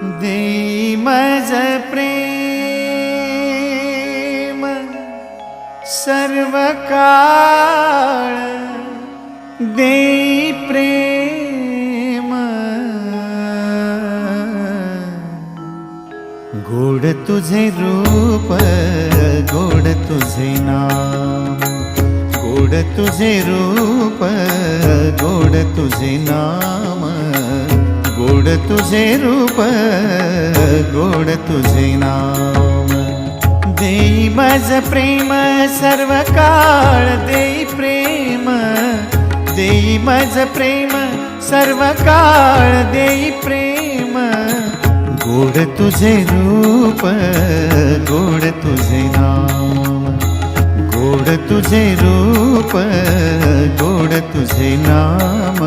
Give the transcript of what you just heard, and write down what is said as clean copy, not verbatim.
देई मज प्रेम सर्व काळ, देई प्रेम गोड तुझे रूप, गोड तुझे नाम, गोड तुझे रूप, गोड तुझे नाम, गोड तुझे रूप, गोड तुझे नाम। देई मज प्रेम सर्व काळ, देई प्रेम, देई मज प्रेम सर्व काळ, देई प्रेम गोड तुझे रूप, गोड तुझे नाम, गोड तुझे रूप, गोड तुझे नाम।